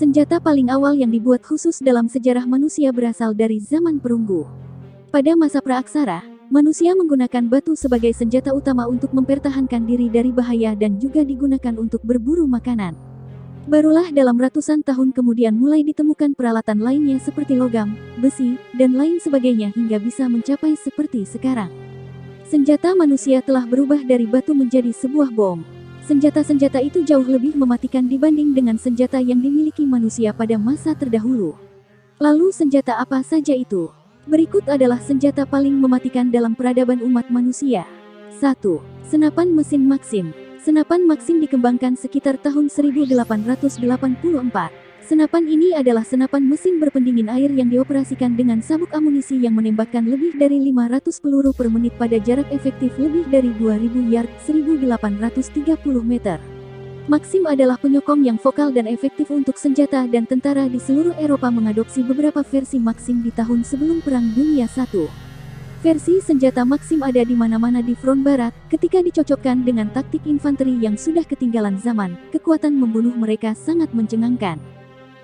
Senjata paling awal yang dibuat khusus dalam sejarah manusia berasal dari zaman perunggu. Pada masa praaksara, manusia menggunakan batu sebagai senjata utama untuk mempertahankan diri dari bahaya dan juga digunakan untuk berburu makanan. Barulah dalam ratusan tahun kemudian mulai ditemukan peralatan lainnya seperti logam, besi, dan lain sebagainya hingga bisa mencapai seperti sekarang. Senjata manusia telah berubah dari batu menjadi sebuah bom. Senjata-senjata itu jauh lebih mematikan dibanding dengan senjata yang dimiliki manusia pada masa terdahulu. Lalu senjata apa saja itu? Berikut adalah senjata paling mematikan dalam peradaban umat manusia. 1. Senapan mesin Maxim. Senapan Maxim dikembangkan sekitar tahun 1884. Senapan ini adalah senapan mesin berpendingin air yang dioperasikan dengan sabuk amunisi yang menembakkan lebih dari 500 peluru per menit pada jarak efektif lebih dari 2000 yard, 1830 meter. Maxim adalah penyokong yang vokal dan efektif untuk senjata dan tentara di seluruh Eropa mengadopsi beberapa versi Maxim di tahun sebelum Perang Dunia I. Versi senjata Maxim ada di mana-mana di front barat. Ketika dicocokkan dengan taktik infanteri yang sudah ketinggalan zaman, kekuatan membunuh mereka sangat mencengangkan.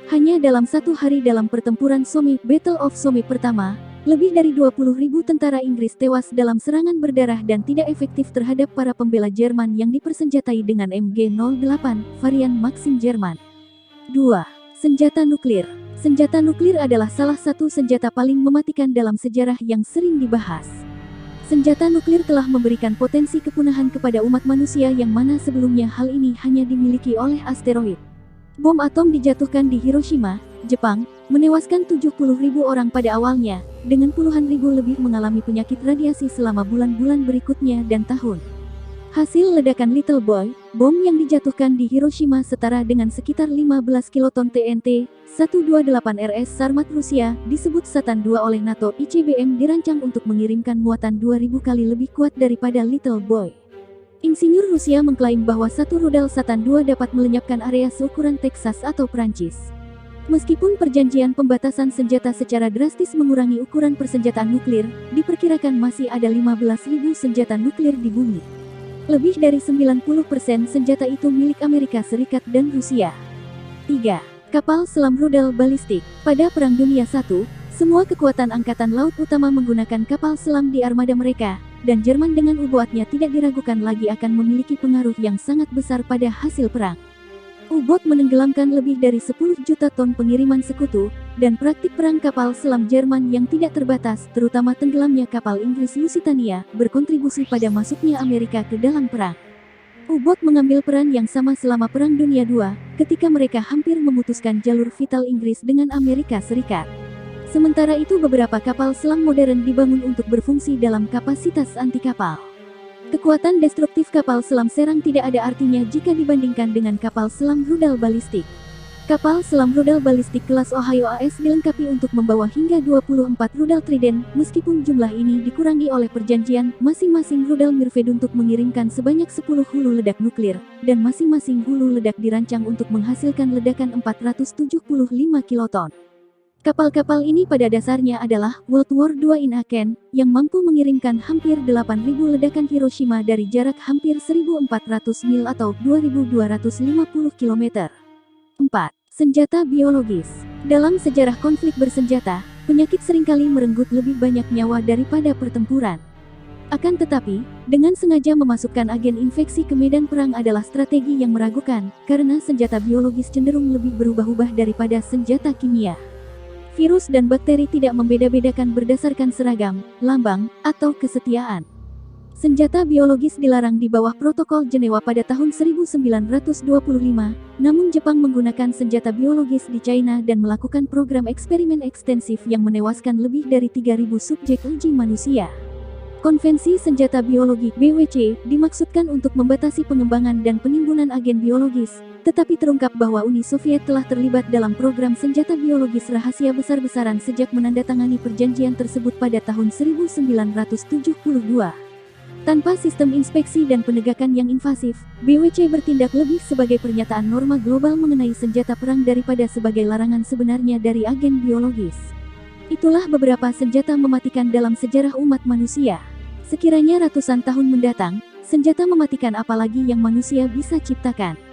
Hanya dalam satu hari dalam pertempuran Somme, Battle of Somme pertama, lebih dari 20.000 tentara Inggris tewas dalam serangan berdarah dan tidak efektif terhadap para pembela Jerman yang dipersenjatai dengan MG08, varian Maxim Jerman. 2. Senjata nuklir. Senjata nuklir adalah salah satu senjata paling mematikan dalam sejarah yang sering dibahas. Senjata nuklir telah memberikan potensi kepunahan kepada umat manusia yang mana sebelumnya hal ini hanya dimiliki oleh asteroid. Bom atom dijatuhkan di Hiroshima, Jepang, menewaskan 70.000 orang pada awalnya, dengan puluhan ribu lebih mengalami penyakit radiasi selama bulan-bulan berikutnya dan tahun. Hasil ledakan Little Boy, bom yang dijatuhkan di Hiroshima setara dengan sekitar 15 kiloton TNT, 128 RS Sarmat Rusia, disebut Satan II oleh NATO. ICBM dirancang untuk mengirimkan muatan 2000 kali lebih kuat daripada Little Boy. Insinyur Rusia mengklaim bahwa satu rudal Satan II dapat melenyapkan area seukuran Texas atau Prancis. Meskipun perjanjian pembatasan senjata secara drastis mengurangi ukuran persenjataan nuklir, diperkirakan masih ada 15.000 senjata nuklir di bumi. Lebih dari 90% senjata itu milik Amerika Serikat dan Rusia. 3. Kapal selam rudal balistik. Pada Perang Dunia I, semua kekuatan angkatan laut utama menggunakan kapal selam di armada mereka, dan Jerman dengan U-boatnya tidak diragukan lagi akan memiliki pengaruh yang sangat besar pada hasil perang. U-boat menenggelamkan lebih dari 10 juta ton pengiriman sekutu, dan praktik perang kapal selam Jerman yang tidak terbatas, terutama tenggelamnya kapal Inggris Lusitania, berkontribusi pada masuknya Amerika ke dalam perang. U-boat mengambil peran yang sama selama Perang Dunia II, ketika mereka hampir memutuskan jalur vital Inggris dengan Amerika Serikat. Sementara itu beberapa kapal selam modern dibangun untuk berfungsi dalam kapasitas anti kapal. Kekuatan destruktif kapal selam serang tidak ada artinya jika dibandingkan dengan kapal selam rudal balistik. Kapal selam rudal balistik kelas Ohio AS dilengkapi untuk membawa hingga 24 rudal Trident, meskipun jumlah ini dikurangi oleh perjanjian, masing-masing rudal Mirved untuk mengirimkan sebanyak 10 hulu ledak nuklir, dan masing-masing hulu ledak dirancang untuk menghasilkan ledakan 475 kiloton. Kapal-kapal ini pada dasarnya adalah World War II in Aachen, yang mampu mengirimkan hampir 8.000 ledakan Hiroshima dari jarak hampir 1.400 mil atau 2.250 km. 4. Senjata biologis. Dalam sejarah konflik bersenjata, penyakit seringkali merenggut lebih banyak nyawa daripada pertempuran. Akan tetapi, dengan sengaja memasukkan agen infeksi ke medan perang adalah strategi yang meragukan, karena senjata biologis cenderung lebih berubah-ubah daripada senjata kimia. Virus dan bakteri tidak membeda-bedakan berdasarkan seragam, lambang, atau kesetiaan. Senjata biologis dilarang di bawah Protokol Jenewa pada tahun 1925, namun Jepang menggunakan senjata biologis di China dan melakukan program eksperimen ekstensif yang menewaskan lebih dari 3.000 subjek uji manusia. Konvensi Senjata Biologi (BWC) dimaksudkan untuk membatasi pengembangan dan penimbunan agen biologis, tetapi terungkap bahwa Uni Soviet telah terlibat dalam program senjata biologis rahasia besar-besaran sejak menandatangani perjanjian tersebut pada tahun 1972. Tanpa sistem inspeksi dan penegakan yang invasif, BWC bertindak lebih sebagai pernyataan norma global mengenai senjata perang daripada sebagai larangan sebenarnya dari agen biologis. Itulah beberapa senjata mematikan dalam sejarah umat manusia. Sekiranya ratusan tahun mendatang, senjata mematikan apa lagi yang manusia bisa ciptakan?